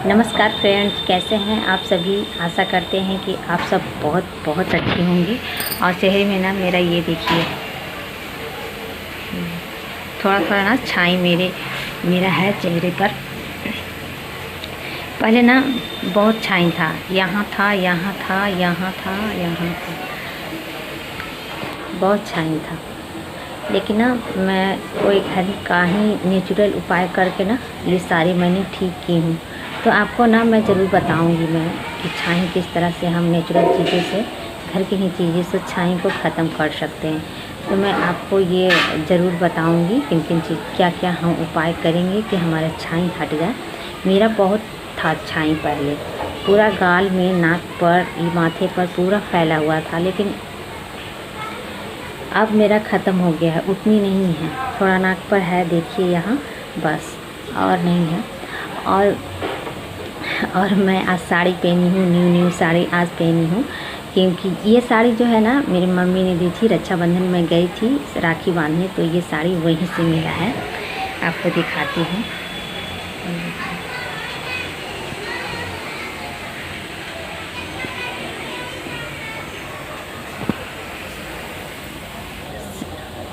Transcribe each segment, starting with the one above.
नमस्कार फ्रेंड्स, कैसे हैं आप सभी। आशा करते हैं कि आप सब बहुत बहुत अच्छे होंगे। और चेहरे में ना मेरा ये देखिए थोड़ा थोड़ा ना छाई मेरा है चेहरे पर। पहले ना बहुत छाई था, यहाँ था, यहाँ था, यहाँ था, यहाँ था, बहुत छाई था। लेकिन ना मैं कोई घर का ही नेचुरल उपाय करके ना ये सारी मैंने ठीक की हूँ। तो आपको ना मैं ज़रूर बताऊँगी मैं कि छाई किस तरह से हम नेचुरल चीज़ों से, घर की ही चीज़ों से छाई को ख़त्म कर सकते हैं। तो मैं आपको ये ज़रूर बताऊँगी किन किन चीज़ क्या क्या हम उपाय करेंगे कि हमारा छाई हट जाए। मेरा बहुत था छाई, पहले पूरा गाल में, नाक पर, माथे पर पूरा फैला हुआ था, लेकिन अब मेरा ख़त्म हो गया है। उतनी नहीं है, थोड़ा नाक पर है, देखिए यहाँ, बस, और नहीं है। और मैं आज साड़ी पहनी हूँ, न्यू साड़ी आज पहनी हूँ, क्योंकि ये साड़ी जो है ना मेरी मम्मी ने दी थी। रक्षाबंधन में गई थी राखी बांधने, तो ये साड़ी वहीं से मिला है। आपको दिखाती हूँ।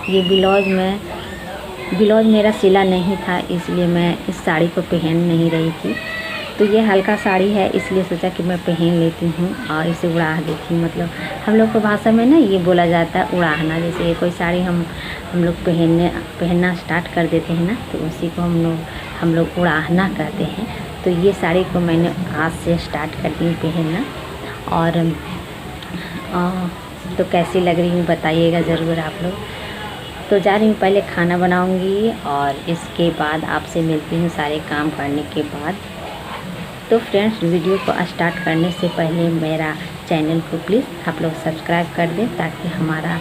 ये ब्लाउज मेरा सिला नहीं था, इसलिए मैं इस साड़ी को पहन नहीं रही थी। तो ये हल्का साड़ी है, इसलिए सोचा कि मैं पहन लेती हूँ और इसे उड़ा देती हूँ। मतलब हम लोग को भाषा में ना ये बोला जाता है उड़ाना। जैसे ये कोई साड़ी हम लोग पहनना स्टार्ट कर देते हैं ना, तो उसी को हम लोग उड़ाना कहते हैं। तो ये साड़ी को मैंने आज से स्टार्ट कर दी पहनना। और तो कैसी लग रही हूँ बताइएगा ज़रूर आप लोग। तो जा रही हूँ, पहले खाना बनाऊँगी और इसके बाद आपसे मिलती हूँ सारे काम करने के बाद। तो फ्रेंड्स, वीडियो को स्टार्ट करने से पहले मेरा चैनल को प्लीज़ आप लोग सब्सक्राइब कर दें, ताकि हमारा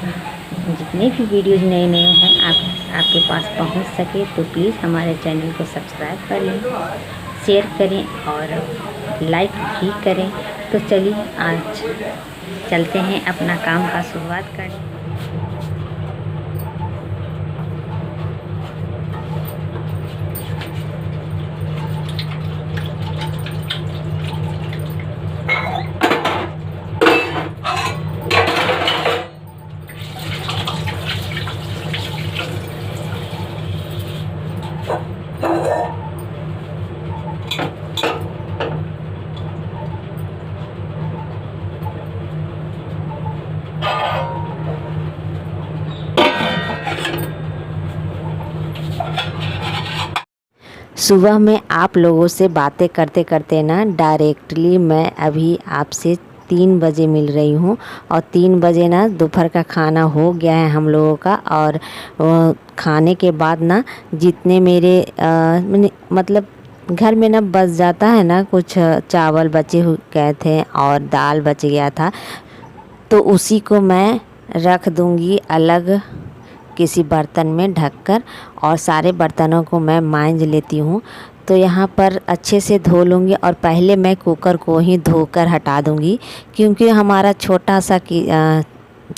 जितने भी वीडियोज़ नए हैं आपके पास पहुंच सके। तो प्लीज़ हमारे चैनल को सब्सक्राइब कर लें, शेयर करें और लाइक भी करें। तो चलिए आज चलते हैं अपना काम का शुरुआत करने। सुबह में आप लोगों से बातें करते करते ना डायरेक्टली मैं अभी आपसे 3 बजे मिल रही हूँ। और 3 बजे ना दोपहर का खाना हो गया है हम लोगों का। और खाने के बाद ना जितने मेरे मतलब घर में ना बच जाता है ना, कुछ चावल बचे गए थे और दाल बच गया था, तो उसी को मैं रख दूँगी अलग किसी बर्तन में ढककर, और सारे बर्तनों को मैं मांज लेती हूँ। तो यहाँ पर अच्छे से धो लूँगी और पहले मैं कुकर को ही धोकर हटा दूँगी, क्योंकि हमारा छोटा सा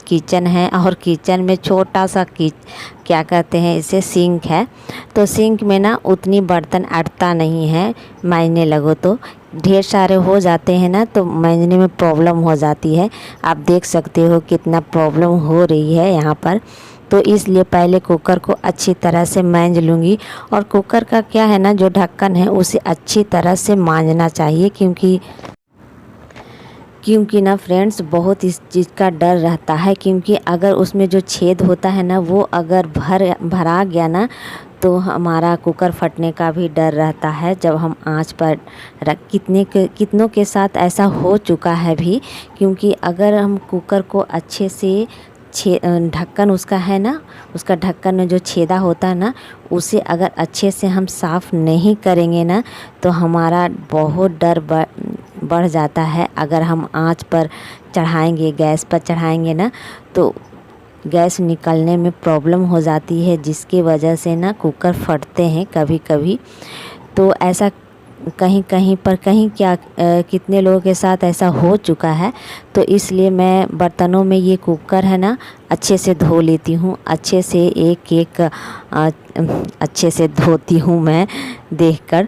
किचन है और किचन में छोटा सा क्या कहते हैं इसे, सिंक है। तो सिंक में ना उतनी बर्तन अटता नहीं है, मांजने लगो तो ढेर सारे हो जाते हैं ना, तो मांजने में प्रॉब्लम हो जाती है। आप देख सकते हो कितना प्रॉब्लम हो रही है यहाँ पर। तो इसलिए पहले कुकर को अच्छी तरह से मांज लूँगी। और कुकर का क्या है ना, जो ढक्कन है उसे अच्छी तरह से मांजना चाहिए, क्योंकि ना फ्रेंड्स बहुत इस चीज़ का डर रहता है। क्योंकि अगर उसमें जो छेद होता है ना, वो अगर भरा गया ना, तो हमारा कुकर फटने का भी डर रहता है। जब हम आंच पर कितनों के साथ ऐसा हो चुका है भी। क्योंकि अगर हम कुकर को अच्छे से ढक्कन उसका है ना, उसका ढक्कन में जो छेदा होता है ना, उसे अगर अच्छे से हम साफ़ नहीं करेंगे ना, तो हमारा बहुत डर बढ़ जाता है। अगर हम आंच पर चढ़ाएंगे, गैस पर चढ़ाएंगे ना, तो गैस निकलने में प्रॉब्लम हो जाती है, जिसकी वजह से ना कुकर फटते हैं कभी कभी। तो ऐसा कहीं कितने लोगों के साथ ऐसा हो चुका है। तो इसलिए मैं बर्तनों में ये कुकर है ना अच्छे से धो लेती हूँ, अच्छे से एक अच्छे से धोती हूँ मैं देखकर।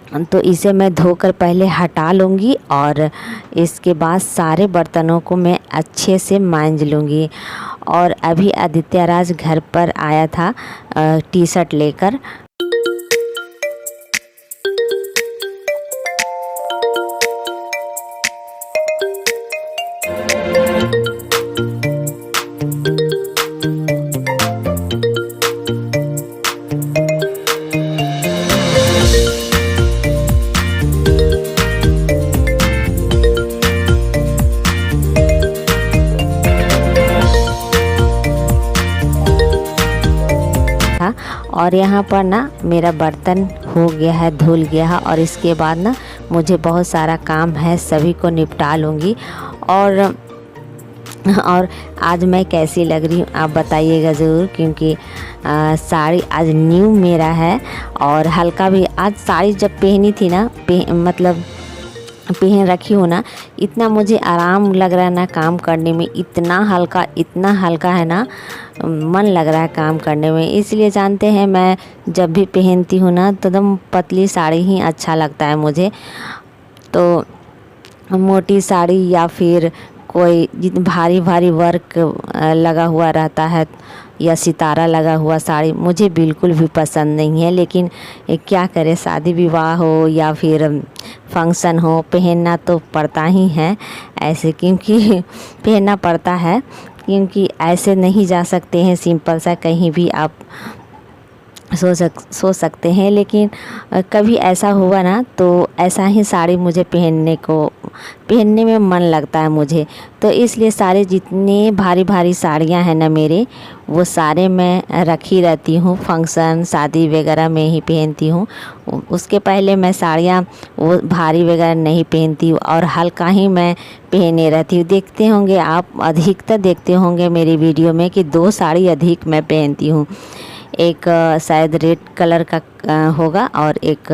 तो इसे मैं धोकर पहले हटा लूँगी और इसके बाद सारे बर्तनों को मैं अच्छे से मांज लूँगी। और अभी आदित्य राज घर पर आया था टी शर्ट लेकर। और यहाँ पर ना मेरा बर्तन हो गया है, धुल गया है। और इसके बाद ना मुझे बहुत सारा काम है, सभी को निपटा लूँगी। और आज मैं कैसी लग रही हूँ आप बताइएगा ज़रूर, क्योंकि साड़ी आज न्यू मेरा है और हल्का भी। आज साड़ी जब पहनी थी ना, मतलब पहन रखी हूँ ना, इतना मुझे आराम लग रहा है ना काम करने में, इतना हल्का है ना, मन लग रहा है काम करने में। इसलिए जानते हैं मैं जब भी पहनती हूँ ना तो एकदम पतली साड़ी ही अच्छा लगता है मुझे। तो मोटी साड़ी या फिर कोई भारी भारी वर्क लगा हुआ रहता है या सितारा लगा हुआ साड़ी मुझे बिल्कुल भी पसंद नहीं है। लेकिन क्या करें, शादी विवाह हो या फिर फंक्शन हो, पहनना तो पड़ता ही है ऐसे, क्योंकि पहनना पड़ता है, क्योंकि ऐसे नहीं जा सकते हैं सिंपल सा कहीं भी आप सोच सकते हैं। लेकिन कभी ऐसा हुआ ना तो ऐसा ही साड़ी मुझे पहनने में मन लगता है मुझे। तो इसलिए सारे जितने भारी भारी साड़ियाँ हैं ना मेरे, वो सारे मैं रखी रहती हूँ, फंक्शन शादी वगैरह में ही पहनती हूँ। उसके पहले मैं साड़ियाँ वो भारी वगैरह नहीं पहनती हूँ और हल्का ही मैं पहने रहती हूँ। देखते होंगे आप, अधिकतर देखते होंगे मेरी वीडियो में कि 2 साड़ी अधिक मैं पहनती हूँ। एक शायद रेड कलर का होगा और एक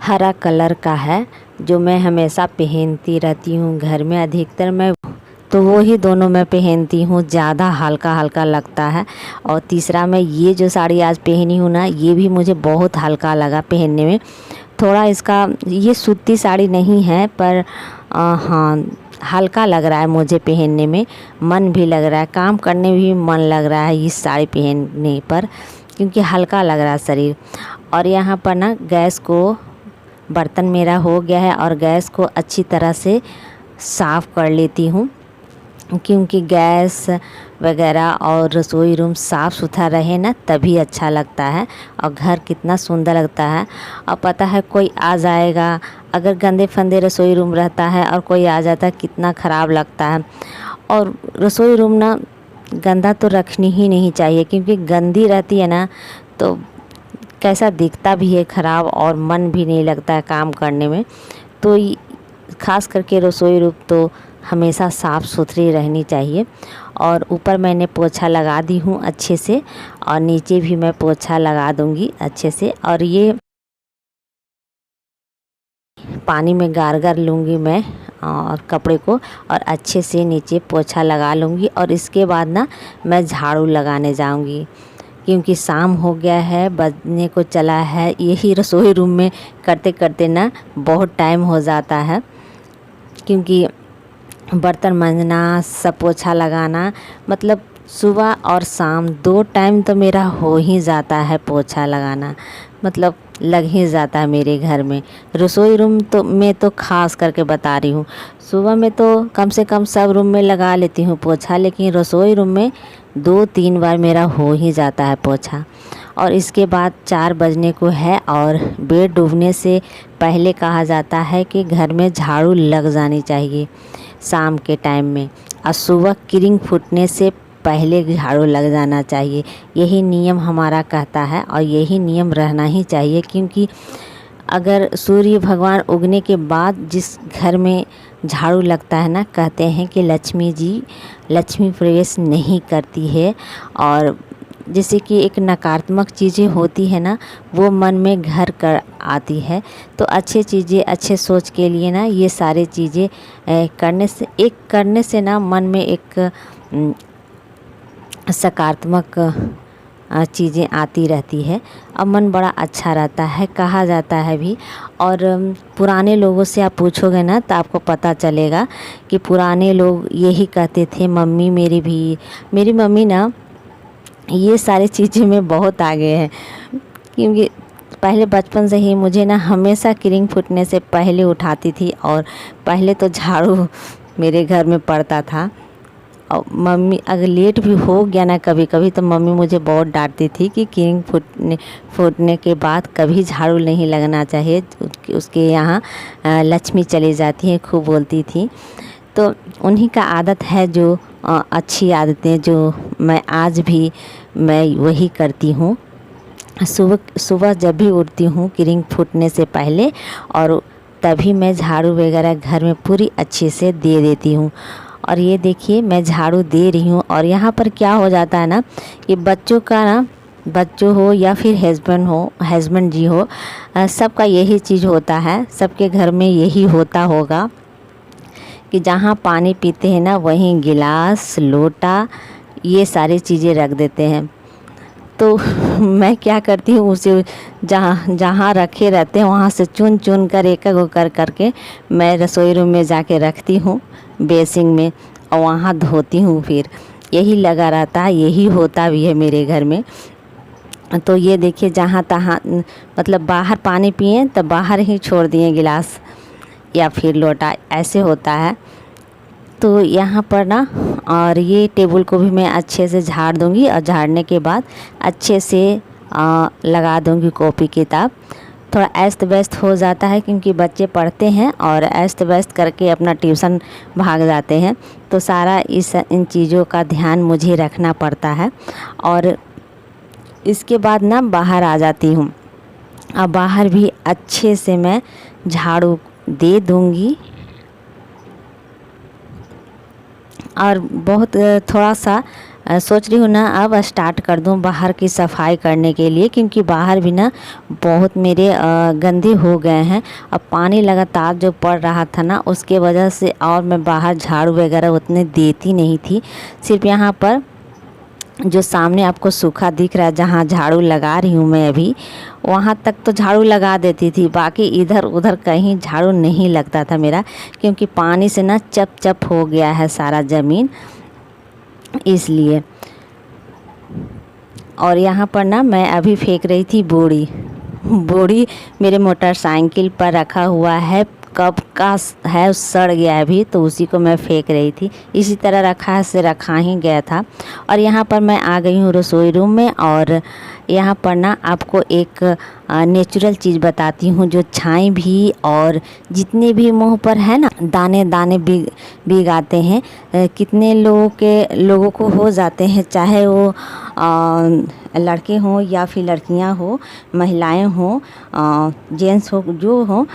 हरा कलर का है, जो मैं हमेशा पहनती रहती हूँ घर में अधिकतर मैं, तो वो ही दोनों मैं पहनती हूँ, ज़्यादा हल्का हल्का लगता है। और तीसरा मैं ये जो साड़ी आज पहनी हूँ ना, ये भी मुझे बहुत हल्का लगा पहनने में। थोड़ा इसका, ये सूती साड़ी नहीं है पर हाँ हल्का लग रहा है मुझे पहनने में, मन भी लग रहा है, काम करने में भी मन लग रहा है इस साड़ी पहनने पर, क्योंकि हल्का लग रहा है शरीर। और यहाँ पर ना गैस को, बर्तन मेरा हो गया है और गैस को अच्छी तरह से साफ़ कर लेती हूँ, क्योंकि गैस वगैरह और रसोई रूम साफ़ सुथरा रहे ना तभी अच्छा लगता है और घर कितना सुंदर लगता है। और पता है कोई आ जाएगा, अगर गंदे फंदे रसोई रूम रहता है और कोई आ जाता है कितना ख़राब लगता है। और रसोई रूम ना गंदा तो रखनी ही नहीं चाहिए, क्योंकि गंदी रहती है ना तो कैसा दिखता भी है ख़राब और मन भी नहीं लगता है काम करने में। तो ख़ास करके रसोई रूम तो हमेशा साफ़ सुथरी रहनी चाहिए। और ऊपर मैंने पोछा लगा दी हूँ अच्छे से, और नीचे भी मैं पोछा लगा दूँगी अच्छे से। और ये पानी में गार लूँगी मैं और कपड़े को, और अच्छे से नीचे पोछा लगा लूँगी। और इसके बाद ना मैं झाड़ू लगाने जाऊँगी, क्योंकि शाम हो गया है, बजने को चला है। यही रसोई रूम में करते करते ना बहुत टाइम हो जाता है, क्योंकि बर्तन मांजना, सब पोछा लगाना, मतलब सुबह और शाम 2 टाइम तो मेरा हो ही जाता है पोछा लगाना, मतलब लग ही जाता है मेरे घर में। रसोई रूम तो मैं तो ख़ास करके बता रही हूँ, सुबह में तो कम से कम सब रूम में लगा लेती हूँ पोछा, लेकिन रसोई रूम में 2-3 बार मेरा हो ही जाता है पोछा। और इसके बाद 4 बजने को है और बेड डूबने से पहले कहा जाता है कि घर में झाड़ू लग जानी चाहिए शाम के टाइम में, और सुबह किरण फूटने से पहले झाड़ू लग जाना चाहिए। यही नियम हमारा कहता है और यही नियम रहना ही चाहिए, क्योंकि अगर सूर्य भगवान उगने के बाद जिस घर में झाड़ू लगता है ना, कहते हैं कि लक्ष्मी प्रवेश नहीं करती है। और जैसे कि एक नकारात्मक चीज़ें होती है ना, वो मन में घर कर आती है। तो अच्छे चीज़ें, अच्छे सोच के लिए ना ये सारी चीज़ें करने से ना मन में एक सकारात्मक चीज़ें आती रहती है और मन बड़ा अच्छा रहता है, कहा जाता है भी। और पुराने लोगों से आप पूछोगे ना तो आपको पता चलेगा कि पुराने लोग यही कहते थे। मम्मी मेरी मम्मी ना ये सारी चीज़ें में बहुत आगे है, क्योंकि पहले बचपन से ही मुझे ना हमेशा किरिंग फूटने से पहले उठाती थी और पहले तो झाड़ू मेरे घर में पड़ता था। और मम्मी अगर लेट भी हो गया ना कभी कभी तो मम्मी मुझे बहुत डांटती थी कि किरिंग फूटने के बाद कभी झाड़ू नहीं लगना चाहिए, उसके यहाँ लक्ष्मी चली जाती है, खूब बोलती थी। तो उन्हीं का आदत है जो अच्छी आदतें जो मैं आज भी वही करती हूँ। सुबह जब भी उठती हूँ किरिंग फूटने से पहले और तभी मैं झाड़ू वगैरह घर में पूरी अच्छे से दे देती हूँ। और ये देखिए मैं झाड़ू दे रही हूँ और यहाँ पर क्या हो जाता है ना कि बच्चों हो या फिर हस्बैंड जी हो, सबका यही चीज़ होता है, सबके घर में यही होता होगा कि जहाँ पानी पीते हैं ना वहीं गिलास लोटा ये सारी चीज़ें रख देते हैं। तो मैं क्या करती हूँ उसे जहाँ रखे रहते हैं वहाँ से चुन कर एक करके मैं रसोई रूम में जाके रखती हूँ बेसिन में और वहाँ धोती हूँ। फिर यही लगा रहता है, यही होता भी है मेरे घर में। तो ये देखिए जहाँ तहाँ मतलब बाहर पानी पिए तो बाहर ही छोड़ दिए गिलास या फिर लोटा, ऐसे होता है। तो यहाँ पर ना और ये टेबल को भी मैं अच्छे से झाड़ दूँगी और झाड़ने के बाद अच्छे से लगा दूँगी कॉपी किताब। थोड़ा अस्त व्यस्त हो जाता है क्योंकि बच्चे पढ़ते हैं और अस्त व्यस्त करके अपना ट्यूशन भाग जाते हैं, तो सारा इन चीज़ों का ध्यान मुझे रखना पड़ता है। और इसके बाद ना बाहर आ जाती हूँ और बाहर भी अच्छे से मैं झाड़ू दे दूँगी। और बहुत थोड़ा सा सोच रही हूँ ना अब स्टार्ट कर दूँ बाहर की सफाई करने के लिए, क्योंकि बाहर भी ना बहुत मेरे गंदे हो गए हैं। अब पानी लगातार जो पड़ रहा था ना उसके वजह से और मैं बाहर झाड़ू वगैरह उतने देती नहीं थी। सिर्फ यहाँ पर जो सामने आपको सूखा दिख रहा है जहाँ झाड़ू लगा रही हूँ मैं अभी, वहाँ तक तो झाड़ू लगा देती थी, बाकी इधर उधर कहीं झाड़ू नहीं लगता था मेरा, क्योंकि पानी से ना चप चप हो गया है सारा ज़मीन, इसलिए। और यहाँ पर ना मैं अभी फेंक रही थी बोड़ी मेरे मोटरसाइकिल पर रखा हुआ है, कब का है सड़ गया है अभी, तो उसी को मैं फेंक रही थी। इसी तरह रखा ही गया था। और यहाँ पर मैं आ गई हूँ रसोई रूम में और यहाँ पर ना आपको एक नेचुरल चीज़ बताती हूँ जो छाई भी और जितने भी मुंह पर है ना दाने दाने भीग आते हैं, कितने लोगों को हो जाते हैं, चाहे वो लड़के हों या फिर लड़कियाँ हो, महिलाएं हों, जेंट्स हो, जो हो,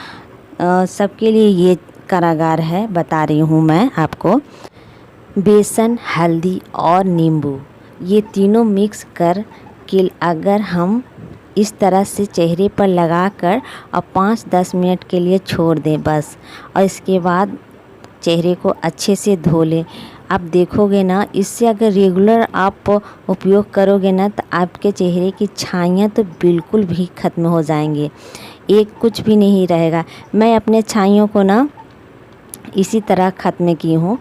सबके लिए ये कारागार है। बता रही हूँ मैं आपको। बेसन, हल्दी और नींबू ये तीनों मिक्स कर के अगर हम इस तरह से चेहरे पर लगाकर और 5-10 मिनट के लिए छोड़ दें बस, और इसके बाद चेहरे को अच्छे से धो लें। आप देखोगे ना इससे अगर रेगुलर आप उपयोग करोगे ना तो आपके चेहरे की छाइयाँ तो बिल्कुल भी ख़त्म हो जाएंगे, एक कुछ भी नहीं रहेगा। मैं अपने छाइयों को ना इसी तरह ख़त्म की हूँ।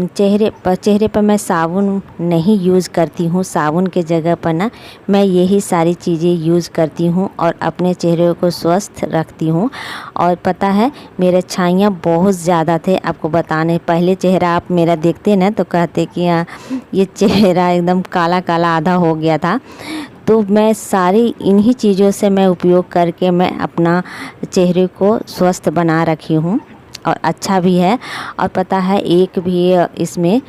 चेहरे पर मैं साबुन नहीं यूज़ करती हूँ, साबुन के जगह पर ना मैं यही सारी चीज़ें यूज़ करती हूँ और अपने चेहरे को स्वस्थ रखती हूँ। और पता है मेरे छाइयाँ बहुत ज़्यादा थे, आपको बताने पहले चेहरा आप मेरा देखते ना तो कहते कि ये चेहरा एकदम काला काला आधा हो गया था। तो मैं सारी इन्हीं चीज़ों से मैं उपयोग करके मैं अपना चेहरे को स्वस्थ बना रखी हूँ और अच्छा भी है। और पता है एक भी इसमें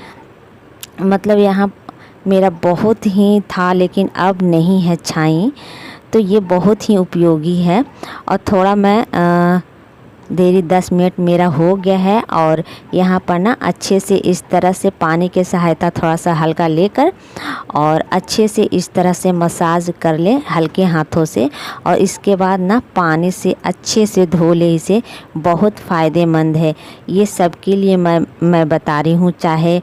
मतलब यहाँ मेरा बहुत ही था लेकिन अब नहीं है छाई, तो ये बहुत ही उपयोगी है। और थोड़ा मैं देरी 10 मिनट मेरा हो गया है और यहाँ पर ना अच्छे से इस तरह से पानी के सहायता थोड़ा सा हल्का लेकर और अच्छे से इस तरह से मसाज कर ले हल्के हाथों से, और इसके बाद ना पानी से अच्छे से धो ले इसे। बहुत फ़ायदेमंद है ये सबके लिए मैं बता रही हूँ, चाहे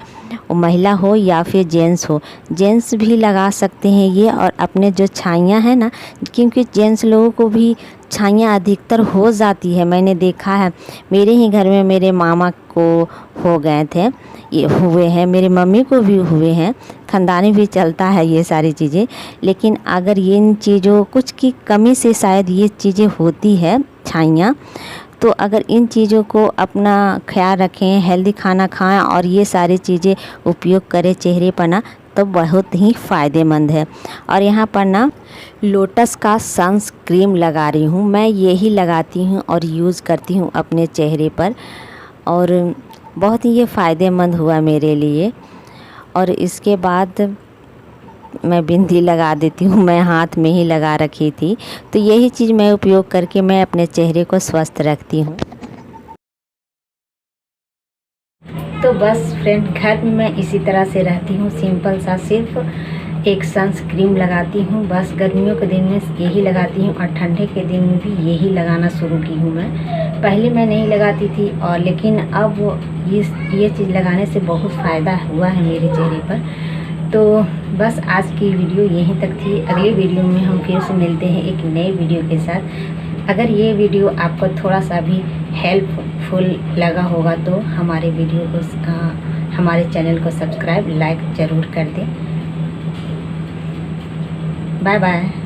वो महिला हो या फिर जेंट्स हो, जेंट्स भी लगा सकते हैं ये। और अपने जो छाइयाँ हैं ना, क्योंकि जेंट्स लोगों को भी छाइयाँ अधिकतर हो जाती है, मैंने देखा है। मेरे ही घर में मेरे मामा को हो गए थे, ये हुए हैं, मेरी मम्मी को भी हुए हैं, ख़ानदानी भी चलता है ये सारी चीज़ें। लेकिन अगर ये इन चीज़ों कुछ की कमी से शायद ये चीज़ें होती है छाइयाँ, तो अगर इन चीज़ों को अपना ख्याल रखें, हेल्दी खाना खाएं और ये सारी चीज़ें उपयोग करें चेहरे पर ना, तो बहुत ही फ़ायदेमंद है। और यहाँ पर ना लोटस का सनस्क्रीम लगा रही हूँ मैं, यही लगाती हूँ और यूज़ करती हूँ अपने चेहरे पर, और बहुत ही ये फ़ायदेमंद हुआ मेरे लिए। और इसके बाद मैं बिंदी लगा देती हूँ, मैं हाथ में ही लगा रखी थी, तो यही चीज़ मैं उपयोग करके मैं अपने चेहरे को स्वस्थ रखती हूँ। तो बस फ्रेंड, घर में मैं इसी तरह से रहती हूँ, सिंपल सा सिर्फ एक सनस्क्रीम लगाती हूँ बस। गर्मियों के दिन में यही लगाती हूँ और ठंडे के दिन में भी यही लगाना शुरू की हूँ मैं। पहले मैं नहीं लगाती थी, और लेकिन अब ये चीज़ लगाने से बहुत फ़ायदा हुआ है मेरे चेहरे पर। तो बस आज की वीडियो यहीं तक थी। अगली वीडियो में हम फिर से मिलते हैं एक नए वीडियो के साथ। अगर ये वीडियो आपको थोड़ा सा भी हेल्पफुल लगा होगा तो हमारे वीडियो को हमारे चैनल को सब्सक्राइब, लाइक ज़रूर कर दें। Bye bye.